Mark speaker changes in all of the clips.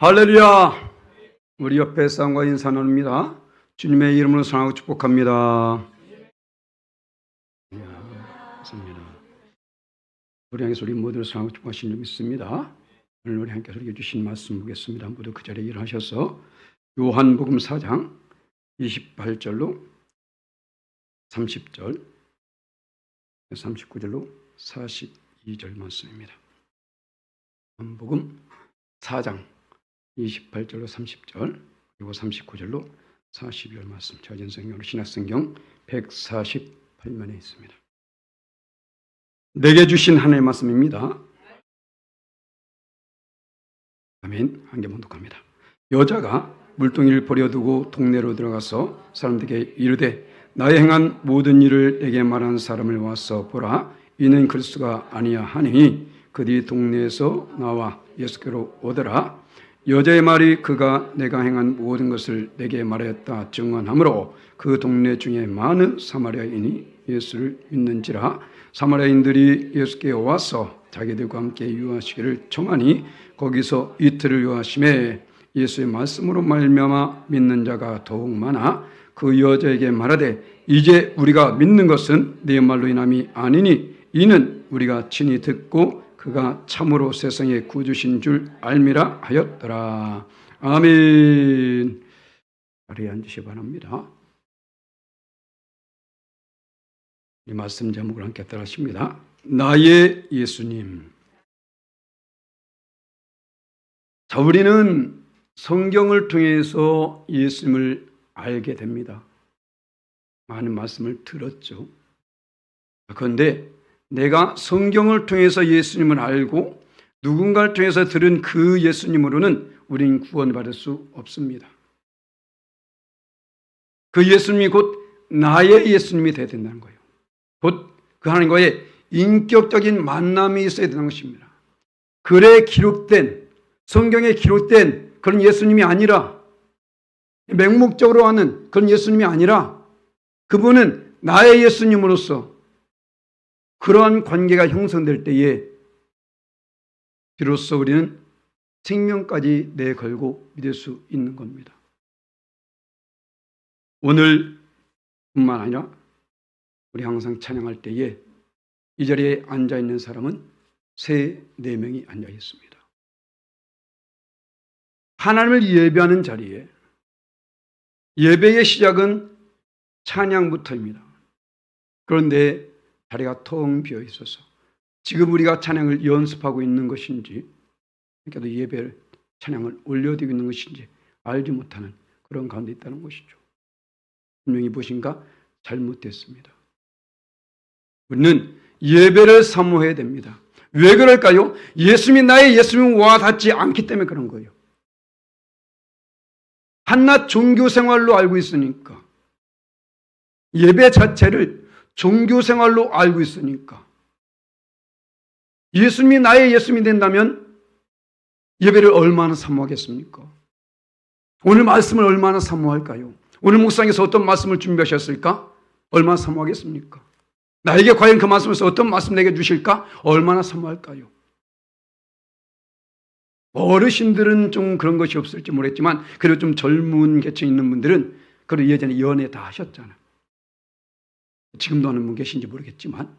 Speaker 1: 할렐루야! 우리 옆에 사람과 인사 나눕니다. 주님의 이름으로 사랑하고 축복합니다. 감사합니다. 우리 향해서 우리 모두를 사랑하고 축복하신 줄 믿습니다. 오늘 우리 함께 설교해 주신 말씀 보겠습니다. 모두 그 자리에 일어나셔서 요한복음 4장 28절로 30절, 39절로 42절 말씀입니다. 요한복음 4장 28절로 30절 그리고 39절로 42절 말씀 저전성경 신약성경 148면에 있습니다. 내게 주신 하나님의 말씀입니다. 아멘. 한 개 봉독합니다. 여자가 물동이를 버려두고 동네로 들어가서 사람들에게 이르되 나의 행한 모든 일을 내게 말하는 사람을 와서 보라. 이는 그리스도가 아니야 하니 그들이 동네에서 나와 예수께로 오더라. 여자의 말이 그가 내가 행한 모든 것을 내게 말하였다 증언하므로 그 동네 중에 많은 사마리아인이 예수를 믿는지라. 사마리아인들이 예수께 와서 자기들과 함께 유하시기를 청하니 거기서 이틀을 유하심에 예수의 말씀으로 말미암아 믿는 자가 더욱 많아 그 여자에게 말하되 이제 우리가 믿는 것은 네 말로 인함이 아니니 이는 우리가 친히 듣고 그가 참으로 세상의 구주신 줄 알미라 하였더라. 아멘. 자리에 앉으시 바랍니다. 이 말씀 제목을 함께 따라하십니다. 나의 예수님. 자, 우리는 성경을 통해서 예수님을 알게 됩니다. 많은 말씀을 들었죠. 그런데 내가 성경을 통해서 예수님을 알고 누군가를 통해서 들은 그 예수님으로는 우리는 구원받을 수 없습니다. 그 예수님이 곧 나의 예수님이 되어야 된다는 거예요. 곧 그 하나님과의 인격적인 만남이 있어야 되는 것입니다. 글에 기록된, 성경에 기록된 그런 예수님이 아니라 맹목적으로 하는 그런 예수님이 아니라 그분은 나의 예수님으로서 그러한 관계가 형성될 때에 비로소 우리는 생명까지 내걸고 믿을 수 있는 겁니다. 오늘뿐만 아니라 우리 항상 찬양할 때에 이 자리에 앉아있는 사람은 3-4명이 앉아있습니다. 하나님을 예배하는 자리에 예배의 시작은 찬양부터입니다. 그런데 자리가 텅 비어 있어서 지금 우리가 찬양을 연습하고 있는 것인지 그러니까 예배 찬양을 올려드리고 있는 것인지 알지 못하는 그런 가운데 있다는 것이죠. 분명히 무엇인가 잘못됐습니다. 우리는 예배를 사모해야 됩니다. 왜 그럴까요? 예수님이 나의 예수님과 닿지 않기 때문에 그런 거예요. 한낱 종교 생활로 알고 있으니까 예배 자체를 종교 생활로 알고 있으니까 예수님이 나의 예수님이 된다면 예배를 얼마나 사모하겠습니까? 오늘 말씀을 얼마나 사모할까요? 오늘 묵상에서 어떤 말씀을 준비하셨을까? 얼마나 사모하겠습니까? 나에게 과연 그 말씀에서 어떤 말씀 내게 주실까? 얼마나 사모할까요? 어르신들은 좀 그런 것이 없을지 모르겠지만 그래도 좀 젊은 계층 있는 분들은 그래도 예전에 연애 다 하셨잖아요. 지금도 하는 분 계신지 모르겠지만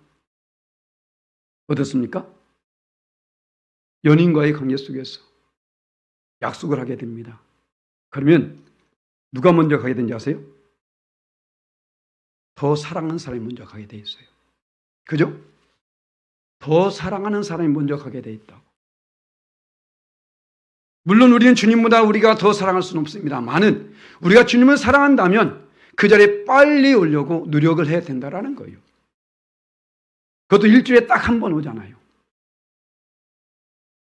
Speaker 1: 어떻습니까? 연인과의 관계 속에서 약속을 하게 됩니다. 그러면 누가 먼저 가게 되는지 아세요? 더 사랑하는 사람이 먼저 가게 돼 있어요. 그죠? 더 사랑하는 사람이 먼저 가게 돼 있다고. 물론 우리는 주님보다 우리가 더 사랑할 수는 없습니다만은 우리가 주님을 사랑한다면 그 자리에 빨리 오려고 노력을 해야 된다라는 거예요. 그것도 일주일에 딱 한 번 오잖아요.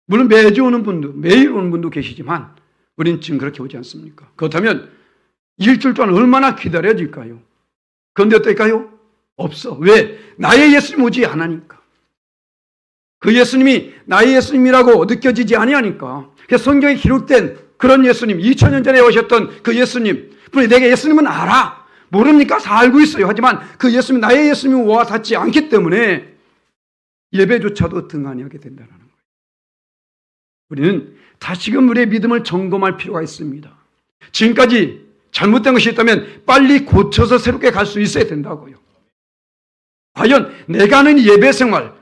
Speaker 1: 물론 매주 오는 분도, 매일 오는 분도 계시지만 우리는 지금 그렇게 오지 않습니까? 그렇다면 일주일 동안 얼마나 기다려질까요? 그런데 어떨까요? 없어. 왜? 나의 예수님 오지 않으니까. 그 예수님이 나의 예수님이라고 느껴지지 아니하니까. 그래서 성경에 기록된 그런 예수님, 2000년 전에 오셨던 그 예수님, 분명히 내게 예수님은 알아. 모릅니까? 다 알고 있어요. 하지만 그 예수님, 나의 예수님이 와 닿지 않기 때문에 예배조차도 등한히 하게 된다는 거예요. 우리는 다시금 우리의 믿음을 점검할 필요가 있습니다. 지금까지 잘못된 것이 있다면 빨리 고쳐서 새롭게 갈 수 있어야 된다고요. 과연 내가 하는 예배 생활,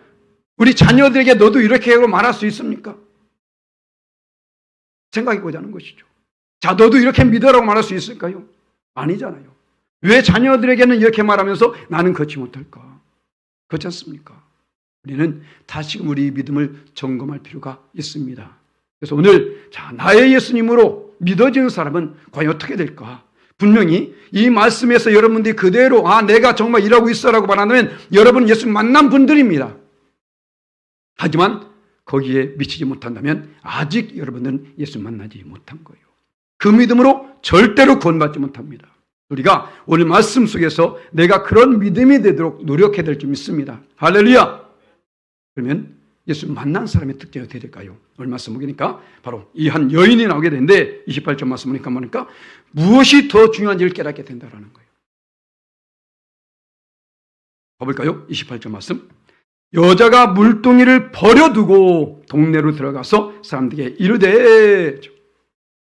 Speaker 1: 우리 자녀들에게 너도 이렇게 하고 말할 수 있습니까? 생각해 보자는 것이죠. 자, 너도 이렇게 믿으라고 말할 수 있을까요? 아니잖아요. 왜 자녀들에게는 이렇게 말하면서 나는 그렇지 못할까? 그렇지 않습니까? 우리는 다시금 우리 믿음을 점검할 필요가 있습니다. 그래서 오늘 자, 나의 예수님으로 믿어지는 사람은 과연 어떻게 될까? 분명히 이 말씀에서 여러분들이 그대로 내가 정말 일하고 있어라고 말하면 여러분 예수 만난 분들입니다. 하지만 거기에 미치지 못한다면 아직 여러분은 예수 만나지 못한 거예요. 그 믿음으로 절대로 구원받지 못합니다. 우리가 오늘 말씀 속에서 내가 그런 믿음이 되도록 노력해야 될 줄 믿습니다. 할렐루야! 그러면 예수 만난 사람의 특징이 어떻게 될까요? 오늘 말씀 보니까 바로 이 한 여인이 나오게 되는데 28절 말씀 보니까 무엇이 더 중요한지를 깨닫게 된다는 거예요. 봐볼까요? 28절 말씀. 여자가 물동이를 버려두고 동네로 들어가서 사람들에게 이르되.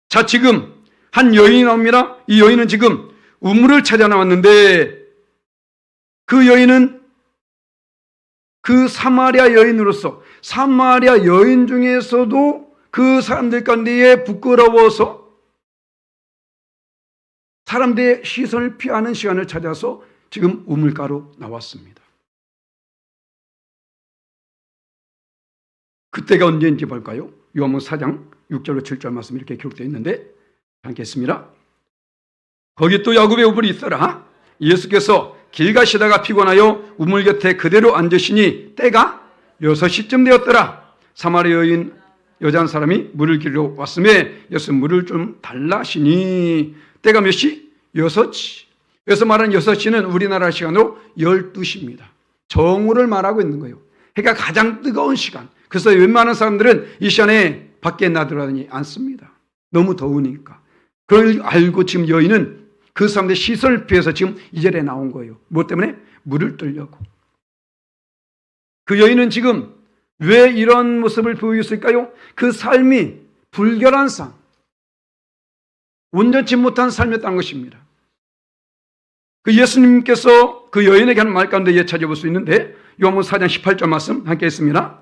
Speaker 1: 자, 지금 한 여인이 나옵니다. 이 여인은 지금 우물을 찾아 나왔는데 그 여인은 그 사마리아 여인으로서 사마리아 여인 중에서도 그 사람들 가운데에 부끄러워서 사람들의 시선을 피하는 시간을 찾아서 지금 우물가로 나왔습니다. 그때가 언제인지 볼까요? 요한복음 4장 6절로 7절 말씀 이렇게 기록되어 있는데 함께 했습니다. 거기 또 야곱의 우물이 있더라. 예수께서 길 가시다가 피곤하여 우물 곁에 그대로 앉으시니 때가 6시쯤 되었더라. 사마리아 여인 여자 한 사람이 물을 길러 왔음에 예수 물을 좀 달라시니 때가 몇 시? 6시. 여기서 말하는 6시는 우리나라 시간으로 12시입니다. 정오를 말하고 있는 거예요. 해가 가장 뜨거운 시간. 그래서 웬만한 사람들은 이 시간에 밖에 나들어다니지 않습니다. 너무 더우니까. 그걸 알고 지금 여인은 그 사람들의 시선을 피해서 지금 이 자리에 나온 거예요. 뭐 때문에? 물을 뜨려고. 그 여인은 지금 왜 이런 모습을 보이고 있을까요? 그 삶이 불결한 삶, 온전치 못한 삶이었다는 것입니다. 그 예수님께서 그 여인에게 하는 말 가운데 찾아볼 수 있는데 요한복음 4장 18절 말씀 함께 했습니다.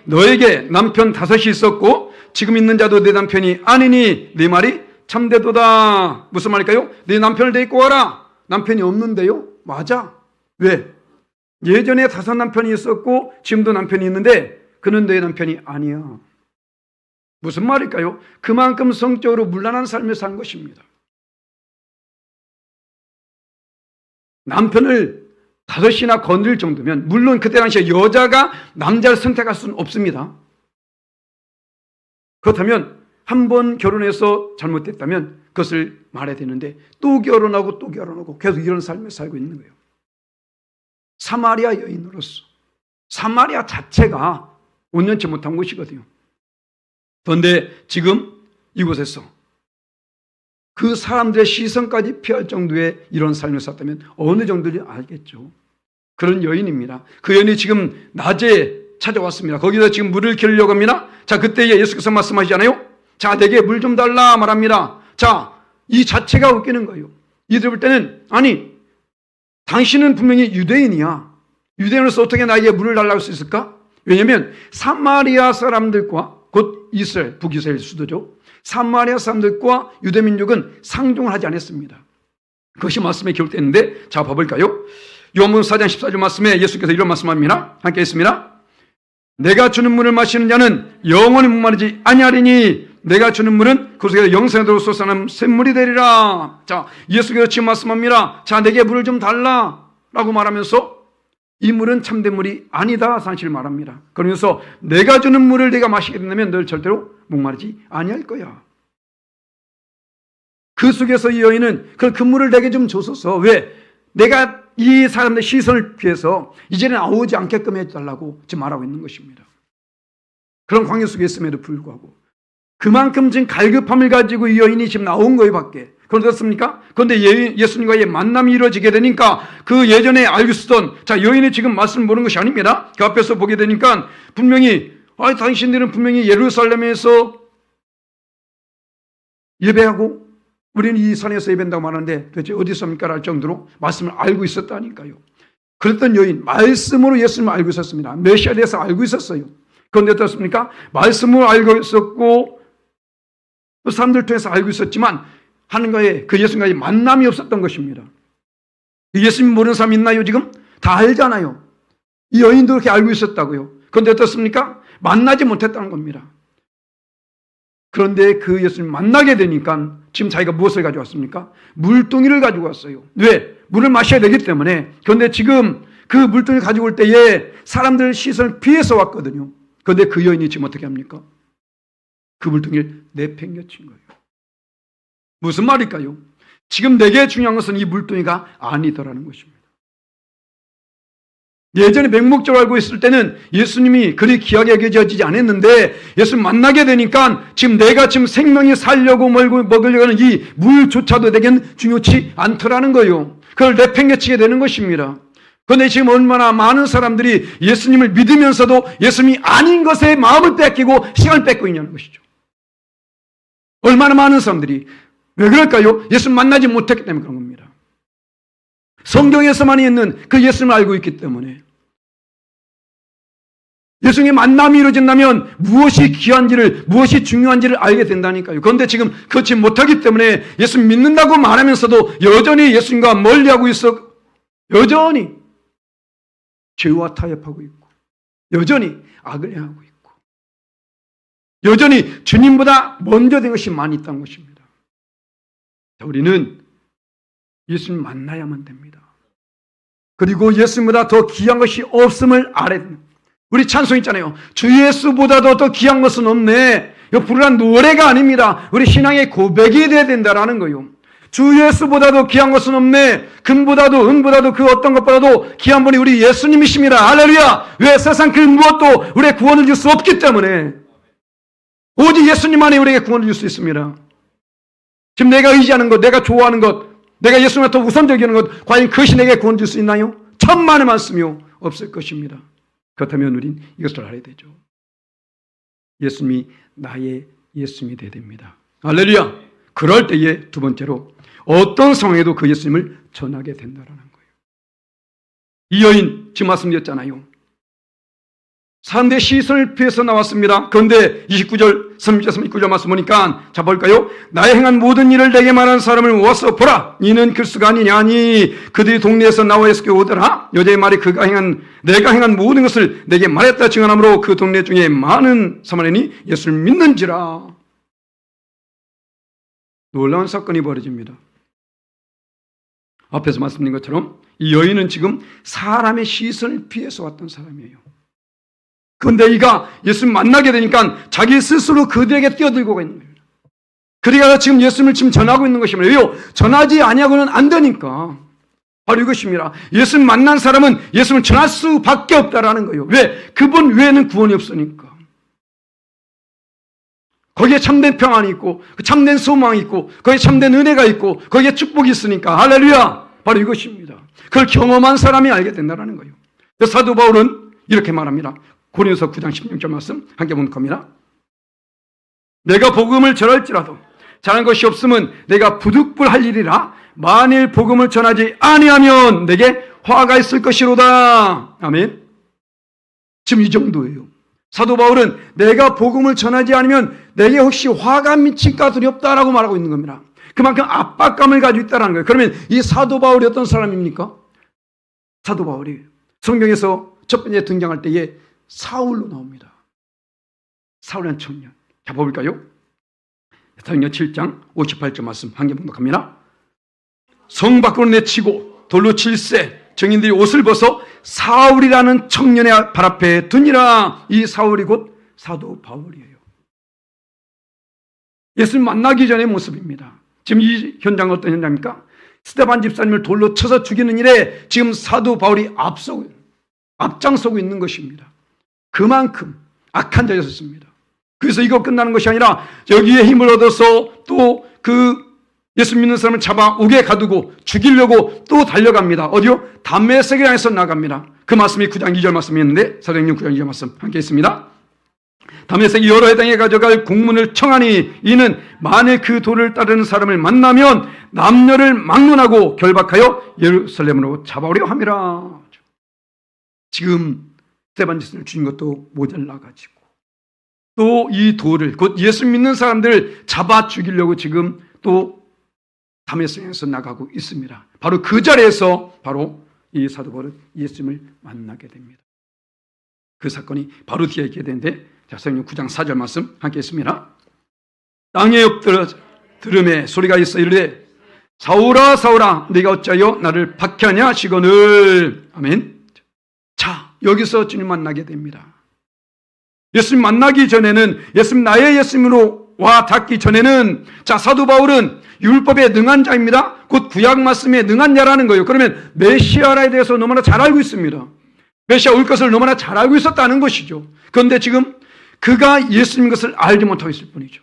Speaker 1: 너에게 남편 5이 있었고 지금 있는 자도 내 남편이 아니니 네 말이 참되도다. 무슨 말일까요? 네 남편을 데리고 와라. 남편이 없는데요? 맞아. 왜? 예전에 5 남편이 있었고 지금도 남편이 있는데 그는 내 남편이 아니야. 무슨 말일까요? 그만큼 성적으로 문란한 삶을 산 것입니다. 남편을 5이나 건드릴 정도면 물론 그때 당시에 여자가 남자를 선택할 수는 없습니다. 그렇다면 한 번 결혼해서 잘못됐다면 그것을 말해야 되는데 또 결혼하고 또 결혼하고 계속 이런 삶을 살고 있는 거예요. 사마리아 여인으로서 사마리아 자체가 온전치 못한 곳이거든요. 그런데 지금 이곳에서 그 사람들의 시선까지 피할 정도의 이런 삶을 살았다면 어느 정도인지 알겠죠. 그런 여인입니다. 그 여인이 지금 낮에 찾아왔습니다. 거기서 지금 물을 기르려고 합니다. 자, 그때에 예수께서 말씀하시잖아요. 자, 내게 물 좀 달라 말합니다. 자, 이 자체가 웃기는 거예요. 이들 볼 때는 아니, 당신은 분명히 유대인이야. 유대인으로서 어떻게 나에게 물을 달라고 할 수 있을까? 왜냐하면 사마리아 사람들과 곧 이스라엘, 북이스라엘 수도죠. 사마리아 사람들과 유대민족은 상종을 하지 않았습니다. 그것이 말씀에 기록되어 있는데 자, 봐볼까요? 요한복음 4장 14절 말씀에 예수께서 이런 말씀합니다. 함께 했습니다. 내가 주는 물을 마시는 자는 영원히 목마르지 아니하리니 내가 주는 물은 그 속에서 영생으로 솟아나는 샘물이 되리라. 자, 예수께서 지금 말씀합니다. 자, 내게 물을 좀 달라 라고 말하면서 이 물은 참된 물이 아니다 사실을 말합니다. 그러면서 내가 주는 물을 내가 마시게 된다면 널 절대로 목마르지 아니할 거야. 그 속에서 이 여인은 그 물을 내게 좀 줬었어. 왜? 내가 이 사람들의 시선을 피해서 이제는 나오지 않게끔 해달라고 지금 말하고 있는 것입니다. 그런 광야 속에 있음에도 불구하고 그만큼 지금 갈급함을 가지고 이 여인이 지금 나온 거예요, 밖에. 그렇습니까? 그런데 예수님과의 만남이 이루어지게 되니까 그 예전에 알고 있었던 자, 여인이 지금 말씀을 모르는 것이 아닙니다. 그 앞에서 보게 되니까 분명히 당신들은 분명히 예루살렘에서 예배하고 우리는 이 산에서 예배한다고 말하는데 도대체 어디서 합니까? 할 정도로 말씀을 알고 있었다니까요. 그랬던 여인, 말씀으로 예수님을 알고 있었습니다. 메시아에 대해서 알고 있었어요. 그런데 어떻습니까? 말씀을 알고 있었고 또 사람들 통해서 알고 있었지만 하나님과의 그 예수님과의 만남이 없었던 것입니다. 예수님 모르는 사람 있나요 지금? 다 알잖아요. 이 여인도 그렇게 알고 있었다고요. 그런데 어떻습니까? 만나지 못했다는 겁니다. 그런데 그 예수님 만나게 되니까 지금 자기가 무엇을 가져왔습니까? 물동이를 가지고 왔어요. 왜? 물을 마셔야 되기 때문에. 그런데 지금 그 물동이를 가지고 올 때에 사람들 시선을 피해서 왔거든요. 그런데 그 여인이 지금 어떻게 합니까? 그 물동이를 내팽개친 거예요. 무슨 말일까요? 지금 내게 중요한 것은 이 물동이가 아니더라는 것입니다. 예전에 맹목적으로 알고 있을 때는 예수님이 그리 귀하게 여겨지지 않았는데 예수님 만나게 되니까 지금 내가 지금 생명이 살려고 먹으려고 하는 이 물조차도 내겐 중요치 않더라는 거예요. 그걸 내팽개치게 되는 것입니다. 그런데 지금 얼마나 많은 사람들이 예수님을 믿으면서도 예수님이 아닌 것에 마음을 뺏기고 시간을 뺏고 있냐는 것이죠. 얼마나 많은 사람들이. 왜 그럴까요? 예수님 만나지 못했기 때문에 그런 겁니다. 성경에서만 있는 그 예수님을 알고 있기 때문에. 예수님의 만남이 이루어진다면 무엇이 귀한지를, 무엇이 중요한지를 알게 된다니까요. 그런데 지금 그렇지 못하기 때문에 예수님 믿는다고 말하면서도 여전히 예수님과 멀리하고 있어, 여전히 죄와 타협하고 있고, 여전히 악을 행하고 있고, 여전히 주님보다 먼저 된 것이 많이 있다는 것입니다. 우리는 예수님 만나야만 됩니다. 그리고 예수님보다 더 귀한 것이 없음을 알아야 됩니다. 우리 찬송 있잖아요. 주 예수보다도 더 귀한 것은 없네. 이거 부르는 노래가 아닙니다. 우리 신앙의 고백이 돼야 된다라는 거예요. 주 예수보다도 귀한 것은 없네. 금보다도 은보다도 그 어떤 것보다도 귀한 분이 우리 예수님이십니다. 할렐루야. 왜? 세상 그 무엇도 우리의 구원을 줄 수 없기 때문에 오직 예수님만이 우리에게 구원을 줄 수 있습니다. 지금 내가 의지하는 것, 내가 좋아하는 것, 내가 예수님한테 우선적인 것, 과연 그것이 내게 구원 줄 수 있나요? 천만의 말씀이요 없을 것입니다. 그렇다면 우린 이것을 알아야 되죠. 예수님이 나의 예수님이 되어야 됩니다. 할렐루야. 그럴 때에 두 번째로 어떤 상황에도 그 예수님을 전하게 된다는 거예요. 이 여인 지금 말씀드렸잖아요. 사람들의 시선을 피해서 나왔습니다. 그런데 29절, 39절 말씀 보니까 자 볼까요? 나의 행한 모든 일을 내게 말한 사람을 모아서 보라. 이는 글수가 아니냐. 아니 그들이 동네에서 나와 예수께 오더라. 여자의 말이 내가 행한 모든 것을 내게 말했다 증언하므로 그 동네 중에 많은 사마리아인이 예수를 믿는지라. 놀라운 사건이 벌어집니다. 앞에서 말씀드린 것처럼 이 여인은 지금 사람의 시선을 피해서 왔던 사람이에요. 그런데 이가 예수님 만나게 되니까 자기 스스로 그들에게 뛰어들고 있는 거예요. 그러니까 지금 예수님을 지금 전하고 있는 것입니다. 왜요? 전하지 아니하고는 안 되니까. 바로 이것입니다. 예수님 만난 사람은 예수님을 전할 수밖에 없다라는 거예요. 왜? 그분 외에는 구원이 없으니까. 거기에 참된 평안이 있고 참된 소망이 있고 거기에 참된 은혜가 있고 거기에 축복이 있으니까. 할렐루야. 바로 이것입니다. 그걸 경험한 사람이 알게 된다는 거예요. 사도 바울은 이렇게 말합니다. 고린도서 9장 16절 말씀 함께 보는 겁니다. 내가 복음을 전할지라도 잘한 것이 없으면 내가 부득불할 일이라. 만일 복음을 전하지 아니하면 내게 화가 있을 것이로다. 아멘. 지금 이 정도예요. 사도 바울은 내가 복음을 전하지 않으면 내게 혹시 화가 미칠까 두렵다라고 말하고 있는 겁니다. 그만큼 압박감을 가지고 있다는 거예요. 그러면 이 사도 바울이 어떤 사람입니까? 사도 바울이 성경에서 첫 번째 등장할 때에 사울로 나옵니다. 사울이라는 청년. 자, 볼까요? 사도행전 7장 58절 말씀 한 개 봉독합니다. 성 밖으로 내치고 돌로 칠세 정인들이 옷을 벗어 사울이라는 청년의 발 앞에 두니라. 이 사울이 곧 사도 바울이에요. 예수님 만나기 전의 모습입니다. 지금 이 현장은 어떤 현장입니까? 스데반 집사님을 돌로 쳐서 죽이는 일에 지금 사도 바울이 앞장서고 있는 것입니다. 그만큼 악한 자였습니다. 그래서 이거 끝나는 것이 아니라 여기에 힘을 얻어서 또 그 예수 믿는 사람을 잡아 옥에 가두고 죽이려고 또 달려갑니다. 어디요? 담메색을 향해서 나갑니다. 그 말씀이 9장 2절 말씀이었는데 사도행전 9장 2절 말씀 함께 있습니다. 다메섹 여러 해당에 가져갈 공문을 청하니 이는 만일 그 도를 따르는 사람을 만나면 남녀를 막론하고 결박하여 예루살렘으로 잡아오려 함이라. 지금 스데반짓을 주신 것도 모자라가지고 또 이 도를 곧 예수 믿는 사람들을 잡아 죽이려고 지금 또 다메섹에서 나가고 있습니다. 바로 그 자리에서 바로 이 사도 바울은 예수님을 만나게 됩니다. 그 사건이 바로 뒤에 있게 되는데, 자, 성경 9장 4절 말씀 함께 했습니다. 땅에 엎드려 들음에 소리가 있어 이르되 사울아 사울아 네가 어찌하여 나를 박해하냐 하시거늘. 아멘. 자, 여기서 주님 만나게 됩니다. 예수님 만나기 전에는, 예수님 나의 예수님으로 와 닿기 전에는, 자, 사도 바울은 율법에 능한 자입니다. 곧 구약 말씀에 능한 자라는 거예요. 그러면 메시아에 대해서 너무나 잘 알고 있습니다. 메시아 올 것을 너무나 잘 알고 있었다는 것이죠. 그런데 지금 그가 예수님 것을 알지 못하고 있을 뿐이죠.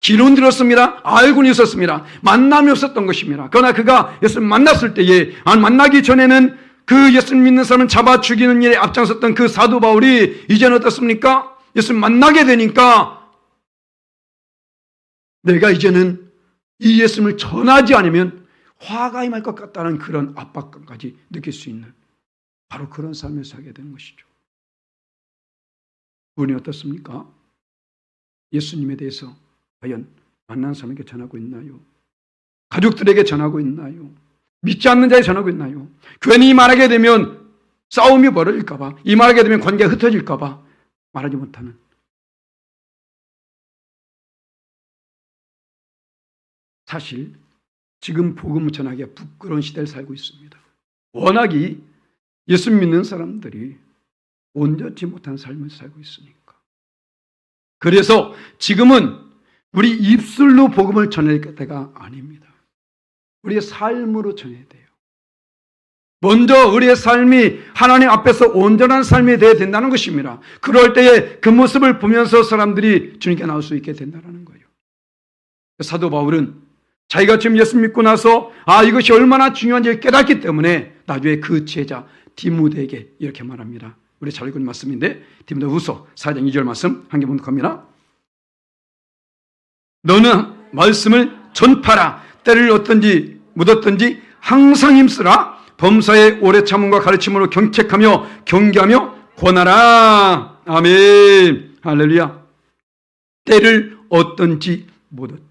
Speaker 1: 기론 들었습니다. 알고는 있었습니다. 만남이 없었던 것입니다. 그러나 그가 예수님 만났을 때에, 만나기 전에는 그 예수님 믿는 사람을 잡아 죽이는 일에 앞장섰던 그 사도 바울이 이제는 어떻습니까? 예수님 만나게 되니까 내가 이제는 이 예수님을 전하지 않으면 화가 임할 것 같다는 그런 압박감까지 느낄 수 있는 바로 그런 삶을 살게 되는 것이죠. 우리 어떻습니까? 예수님에 대해서 과연 만난 사람에게 전하고 있나요? 가족들에게 전하고 있나요? 믿지 않는 자에 전하고 있나요? 괜히 말하게 되면 싸움이 벌어질까 봐, 이 말하게 되면 관계가 흩어질까 봐 말하지 못하는. 사실 지금 복음을 전하기가 부끄러운 시대를 살고 있습니다. 워낙이 예수 믿는 사람들이 온전치 못한 삶을 살고 있으니까. 그래서 지금은 우리 입술로 복음을 전할 때가 아닙니다. 우리의 삶으로 전해야 돼요. 먼저 우리의 삶이 하나님 앞에서 온전한 삶이 되어야 된다는 것입니다. 그럴 때에 그 모습을 보면서 사람들이 주님께 나올 수 있게 된다는 거예요. 사도 바울은 자기가 지금 예수 믿고 나서 이것이 얼마나 중요한지 깨닫기 때문에 나중에 그 제자 디모데에게 이렇게 말합니다. 우리 잘 읽은 말씀인데, 디모데후서 4장 2절 말씀 한 개 번독합니다. 너는 말씀을 전파라. 때를 얻든지 묻었든지 항상 힘쓰라. 범사의 오래 참음과 가르침으로 경책하며 경계하며 권하라. 아멘. 할렐루야. 때를 얻든지 묻었든지.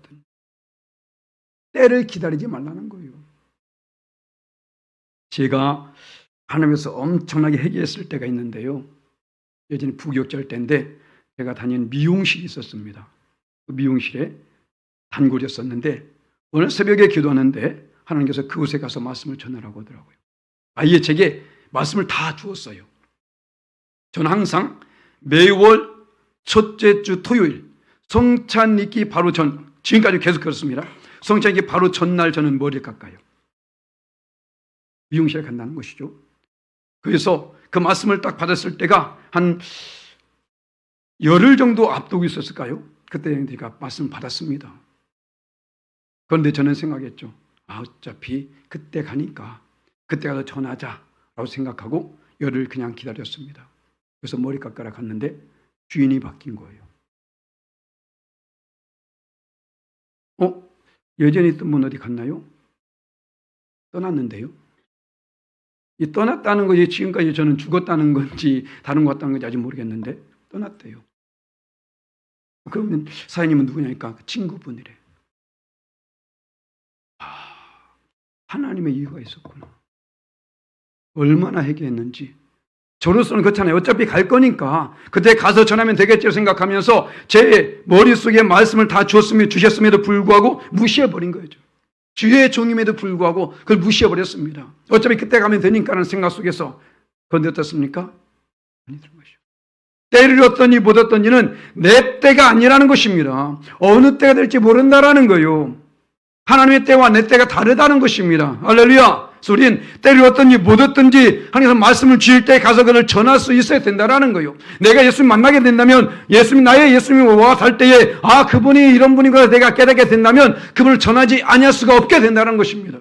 Speaker 1: 때를 기다리지 말라는 거예요. 제가 하나님께서 엄청나게 회개했을 때가 있는데요. 예전에 부교절 때인데 제가 다니는 미용실이 있었습니다. 그 미용실에 단골이었었는데 오늘 새벽에 기도하는데 하나님께서 그곳에 가서 말씀을 전하라고 하더라고요. 아예 제게 말씀을 다 주었어요. 저는 항상 매월 첫째 주 토요일 성찬 있기 바로 전, 지금까지 계속 그렇습니다. 성찬 있기 바로 전날 저는 머리를 깎아요. 미용실에 간다는 것이죠. 그래서 그 말씀을 딱 받았을 때가 한 열흘 정도 앞두고 있었을까요? 그때 제가 말씀을 받았습니다. 그런데 저는 생각했죠. 어차피 그때 가니까 그때 가서 전하자라고 생각하고 열흘 그냥 기다렸습니다. 그래서 머리 깎으러 갔는데 주인이 바뀐 거예요. 예전에 있던 분 어디 갔나요? 떠났는데요. 이 떠났다는 것이 지금까지 저는 죽었다는 건지 다른 것 같다는 건지 아직 모르겠는데 떠났대요. 그러면 사장님은 누구냐니까 그 친구분이래. 하나님의 이유가 있었구나. 얼마나 회개했는지. 저로서는 그렇잖아요. 어차피 갈 거니까 그때 가서 전하면 되겠지 생각하면서 제 머릿속에 말씀을 다 주셨음에도 불구하고 무시해버린 거죠. 주의 종임에도 불구하고 그걸 무시해버렸습니다. 어차피 그때 가면 되니까라는 생각 속에서. 그런데 어떻습니까? 아니더란 것이죠. 때를 얻더니 못 얻더니는 내 때가 아니라는 것입니다. 어느 때가 될지 모른다라는 거예요. 하나님의 때와 내 때가 다르다는 것입니다. 할렐루야. 그래서 우린 때를 얻든지 못 얻든지 하나님께서 말씀을 주실 때 가서 그를 전할 수 있어야 된다라는 거예요. 내가 예수님 만나게 된다면 나의 예수님이 와 살 때에 그분이 이런 분이구나 내가 깨닫게 된다면 그분을 전하지 아니할 수가 없게 된다는 것입니다.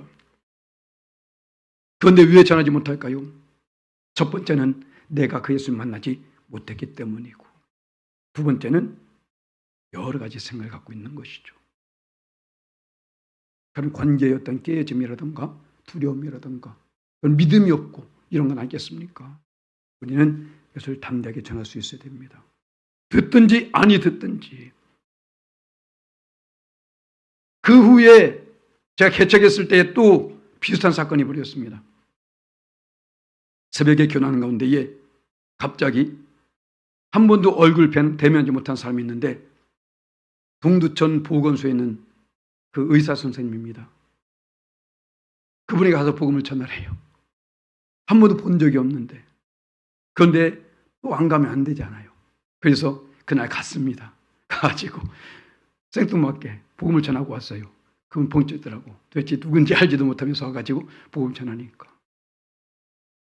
Speaker 1: 그런데 왜 전하지 못할까요? 첫 번째는 내가 그 예수님 만나지 못했기 때문이고, 두 번째는 여러 가지 생각을 갖고 있는 것이죠. 그런 관계의 어떤 깨짐이라든가 두려움이라든가 믿음이 없고 이런 건 아니겠습니까? 우리는 이것을 담대하게 전할 수 있어야 됩니다. 듣든지 아니 듣든지. 그 후에 제가 개척했을 때 또 비슷한 사건이 벌어졌습니다. 새벽에 교환하는 가운데에 갑자기 한 번도 얼굴 대면하지 못한 사람이 있는데 동두천 보건소에 있는 그 의사 선생님입니다. 그분이 가서 복음을 전하래요. 한 번도 본 적이 없는데. 그런데 또 안 가면 안 되잖아요. 그래서 그날 갔습니다. 가가지고 생뚱맞게 복음을 전하고 왔어요. 그분 봉쳤더라고. 도대체 누군지 알지도 못하면서 와가지고 복음 전하니까.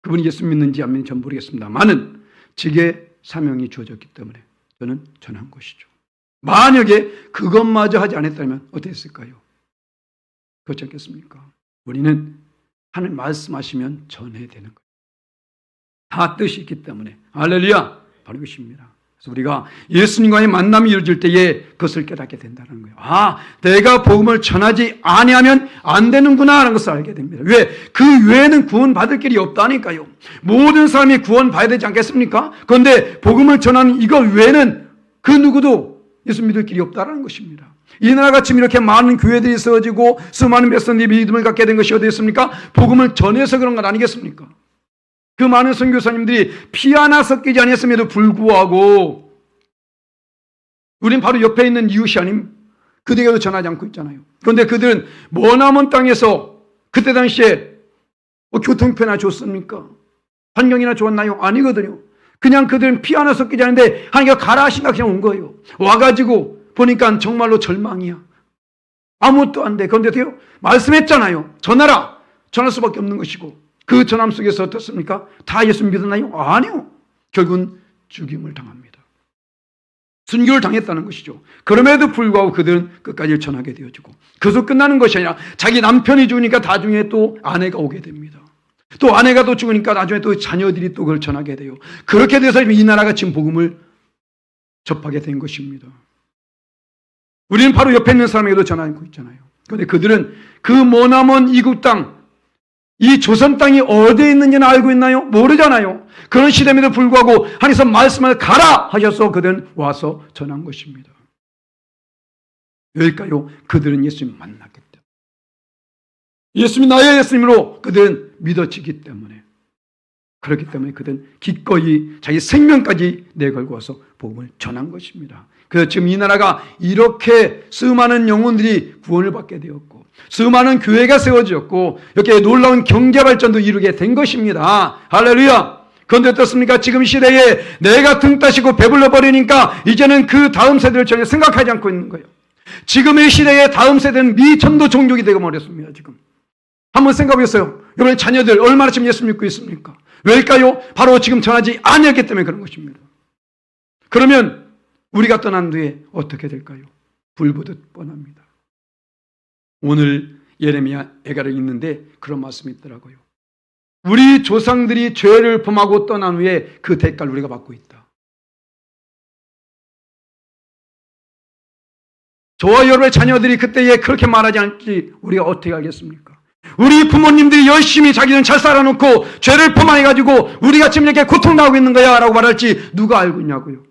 Speaker 1: 그분이 예수 믿는지 안 믿는지 전 모르겠습니다만은 제게 사명이 주어졌기 때문에 저는 전한 것이죠. 만약에 그것마저 하지 않았다면 어떻게 했을까요? 그렇지 않겠습니까? 우리는 하나님 말씀하시면 전해야 되는 거예요. 다 뜻이 있기 때문에. 할렐루야! 바로 이것입니다. 그래서 우리가 예수님과의 만남이 이루어질 때에 그것을 깨닫게 된다는 거예요. 아, 내가 복음을 전하지 아니하면 안 되는구나 하는 것을 알게 됩니다. 왜? 그 외에는 구원받을 길이 없다니까요. 모든 사람이 구원받아야 되지 않겠습니까? 그런데 복음을 전하는 이거 외에는 그 누구도 예수 믿을 길이 없다는 것입니다. 이 나라가 지금 이렇게 많은 교회들이 세워지고 수많은 백성들이 믿음을 갖게 된 것이 어디였습니까? 복음을 전해서 그런 것 아니겠습니까? 그 많은 선교사님들이 피 하나 섞이지 않았음에도 불구하고 우린 바로 옆에 있는 이웃이 아님 그들에게도 전하지 않고 있잖아요. 그런데 그들은 머나먼 땅에서 그때 당시에 교통편이나 좋습니까? 환경이나 좋았나요? 아니거든요. 그냥 그들은 피 하나 섞이지 않는데 하나님께서 가라 하신가 그냥 온 거예요. 와가지고 보니까 정말로 절망이야. 아무것도 안 돼. 그런데 어때요? 말씀했잖아요. 전하라. 전할 수밖에 없는 것이고 그 전함 속에서 어떻습니까? 다 예수 믿었나요? 아니요. 결국은 죽임을 당합니다. 순교를 당했다는 것이죠. 그럼에도 불구하고 그들은 끝까지 전하게 되어지고 그것으로 끝나는 것이 아니라 자기 남편이 죽으니까 나중에 또 아내가 오게 됩니다. 또 아내가 또 죽으니까 나중에 또 자녀들이 또 그걸 전하게 돼요. 그렇게 돼서 이 나라가 지금 복음을 접하게 된 것입니다. 우리는 바로 옆에 있는 사람에게도 전하고 있잖아요. 그런데 그들은 그 머나먼 이국 땅, 이 조선 땅이 어디에 있는지는 알고 있나요? 모르잖아요. 그런 시대임에도 불구하고 하나님께서 말씀을 가라 하셔서 그들은 와서 전한 것입니다. 왜일까요? 그들은 예수님 만났기 때문에. 예수님이 나의 예수님으로 그들은 믿어지기 때문에. 그렇기 때문에 그들은 기꺼이 자기 생명까지 내걸고 와서 복음을 전한 것입니다. 그래서 지금 이 나라가 이렇게 수많은 영혼들이 구원을 받게 되었고 수많은 교회가 세워졌고 이렇게 놀라운 경제 발전도 이루게 된 것입니다. 할렐루야. 그런데 어떻습니까? 지금 시대에 내가 등 따시고 배불러 버리니까 이제는 그 다음 세대를 전혀 생각하지 않고 있는 거예요. 지금의 시대의 다음 세대는 미천도 종족이 되고 말했습니다. 지금 한번 생각해 보세요. 여러분 자녀들 얼마나 지금 예수 믿고 있습니까? 왜일까요? 바로 지금 전하지 아니었기 때문에 그런 것입니다. 그러면 우리가 떠난 뒤에 어떻게 될까요? 불보듯 뻔합니다. 오늘 예레미야 애가를 읽는데 그런 말씀이 있더라고요. 우리 조상들이 죄를 범하고 떠난 후에 그 대가를 우리가 받고 있다. 저와 여러분의 자녀들이 그때에 그렇게 말하지 않지 우리가 어떻게 알겠습니까? 우리 부모님들이 열심히 자기는 잘 살아놓고 죄를 범해가지고 우리가 지금 이렇게 고통당하고 있는 거야 라고 말할지 누가 알고 있냐고요.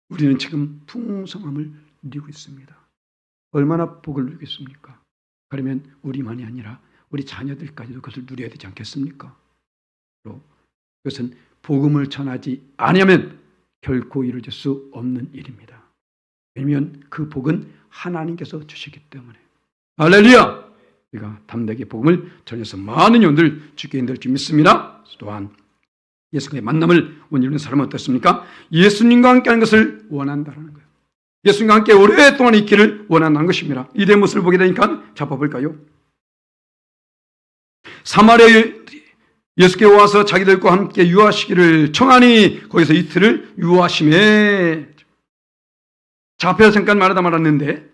Speaker 1: 우리는 지금 풍성함을 누리고 있습니다. 얼마나 복을 누리고 있습니까? 그러면 우리만이 아니라 우리 자녀들까지도 그것을 누려야 되지 않겠습니까? 그것은 복음을 전하지 아니하면 결코 이루어질 수 없는 일입니다. 왜냐하면 그 복은 하나님께서 주시기 때문에. 할렐루야! 우리가 담대하게 복음을 전해서 많은 영혼들 죽게 인도할 줄 믿습니다. 또한 예수님의 만남을 원하는 사람은 어떻습니까? 예수님과 함께하는 것을 원한다는 거예요. 예수님과 함께 오랫동안 있기를 원한다는 것입니다. 이대 모습을 보게 되니까 잡아볼까요? 사마리아에 예수께 와서 자기들과 함께 유하시기를 청하니 거기서 이틀을 유하심에 잡혀서 잠깐 말하다 말았는데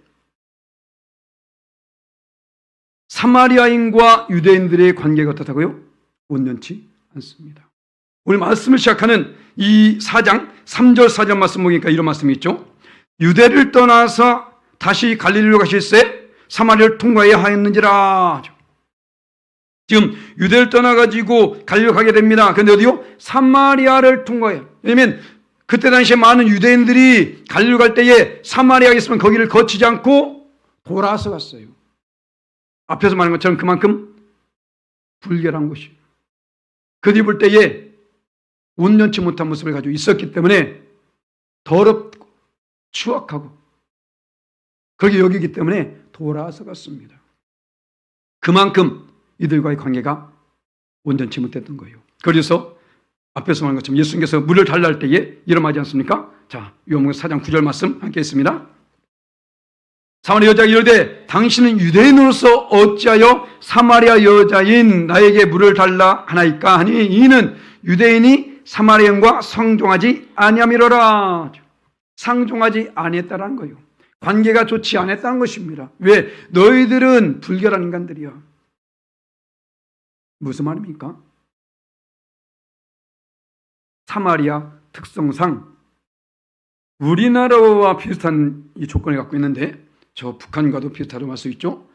Speaker 1: 사마리아인과 유대인들의 관계가 어떻다고요? 온전치 않습니다. 오늘 말씀을 시작하는 이 4장 3절 4절 말씀 보니까 이런 말씀이 있죠. 유대를 떠나서 다시 갈릴리로 가실새 사마리아를 통과해야 하였는지라. 지금 유대를 떠나가지고 갈릴리로 가게 됩니다. 그런데 어디요? 사마리아를 통과해요. 왜냐하면 그때 당시에 많은 유대인들이 갈릴리로 갈 때에 사마리아에 있으면 거기를 거치지 않고 돌아서 갔어요. 앞에서 말한 것처럼 그만큼 불결한 곳이에요. 그 입을 때에 온전치 못한 모습을 가지고 있었기 때문에 더럽고 추악하고 거기 여기기 때문에 돌아서 갔습니다. 그만큼 이들과의 관계가 온전치 못했던 거예요. 그래서 앞에서 말한 것처럼 예수님께서 물을 달라 할 때에 이러하지 않습니까? 자, 요한복음 4장 9절 말씀 함께 있습니다. 사마리아 여자가 이르되 당신은 유대인으로서 어찌하여 사마리아 여자인 나에게 물을 달라 하나이까 하니 이는 유대인이 사마리아인과 상종하지 아니함이로라. 상종하지 아니했다라는 거예요. 관계가 좋지 않았다는 것입니다. 왜? 너희들은 불결한 인간들이야. 무슨 말입니까? 사마리아 특성상 우리나라와 비슷한 이 조건을 갖고 있는데 저 북한과도 비슷하다고 할 수 있죠.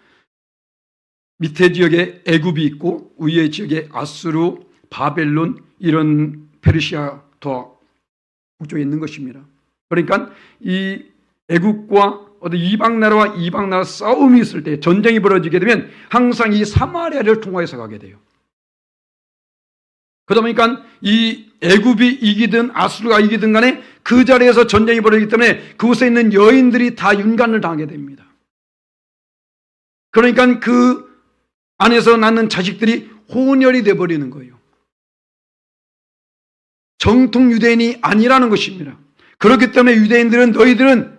Speaker 1: 밑에 지역에 애굽이 있고 위에 지역에 아수르, 바벨론 이런 페르시아 더 북쪽에 있는 것입니다. 그러니까 이 애굽과 어떤 이방 나라와 이방 나라 싸움이 있을 때 전쟁이 벌어지게 되면 항상 이 사마리아를 통과해서 가게 돼요. 그러다 보니까 이 애굽이 이기든 아수르가 이기든 간에 그 자리에서 전쟁이 벌어지기 때문에 그곳에 있는 여인들이 다 윤관을 당하게 됩니다. 그러니까 그 안에서 낳는 자식들이 혼혈이 되어버리는 거예요. 정통 유대인이 아니라는 것입니다. 그렇기 때문에 유대인들은 너희들은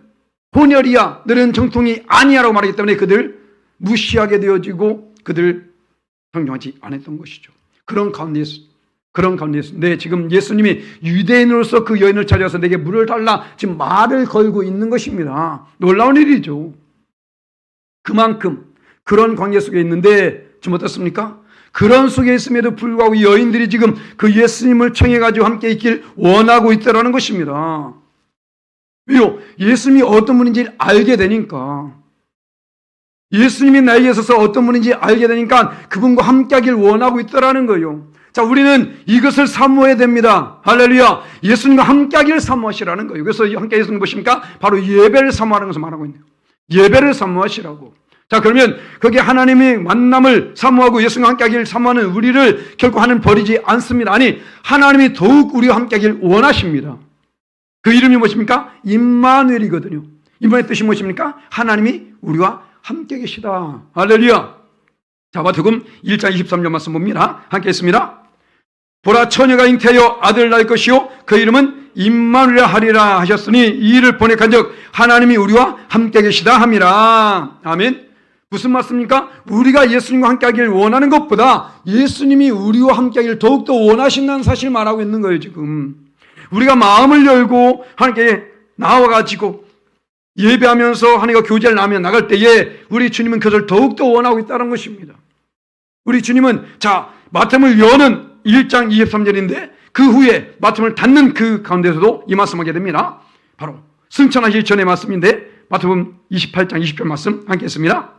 Speaker 1: 혼혈이야, 너희는 정통이 아니야 라고 말하기 때문에 그들 무시하게 되어지고 그들 상종하지 않았던 것이죠. 그런 가운데에서 네, 지금 예수님이 유대인으로서 그 여인을 찾아서 내게 물을 달라 지금 말을 걸고 있는 것입니다. 놀라운 일이죠. 그만큼 그런 관계 속에 있는데 지금 어떻습니까? 그런 속에 있음에도 불구하고 여인들이 지금 그 예수님을 청해가지고 함께 있길 원하고 있다는 것입니다. 왜요? 예수님이 어떤 분인지 알게 되니까. 예수님이 나에게 있어서 어떤 분인지 알게 되니까 그분과 함께 하길 원하고 있다는 거예요. 자, 우리는 이것을 사모해야 됩니다. 할렐루야. 예수님과 함께 하기를 사모하시라는 거예요. 그래서 함께 예수님 보십니까? 바로 예배를 사모하는 것을 말하고 있네요. 예배를 사모하시라고. 자, 그러면 거기 하나님의 만남을 사모하고 예수님과 함께 하기를 사모하는 우리를 결코 하나님 버리지 않습니다. 아니, 하나님이 더욱 우리와 함께 하기를 원하십니다. 그 이름이 무엇입니까? 임마누엘이거든요. 임마누엘의 뜻이 무엇입니까? 하나님이 우리와 함께 계시다. 할렐루야. 자, 마태복음 1장 23절 말씀 봅니다. 함께 있습니다. 보라, 처녀가 잉태하여 아들을 낳을 것이요 그 이름은 임마누엘 하리라 하셨으니 이 일을 보내간즉 하나님이 우리와 함께 계시다 함이라. 아멘. 무슨 말씀입니까? 우리가 예수님과 함께 하기를 원하는 것보다 예수님이 우리와 함께 하기를 더욱더 원하신다는 사실을 말하고 있는 거예요. 지금 우리가 마음을 열고 하나님께 나와가지고 예배하면서 하나님과 교제를 나갈 때에 우리 주님은 그것을 더욱더 원하고 있다는 것입니다. 우리 주님은 자, 마태복음을 여는 1장 23절인데 그 후에 마태복음을 닫는 그 가운데서도 이 말씀하게 됩니다. 바로 승천하시기 전의 말씀인데 마태복음 28장 20절 말씀 함께 했습니다.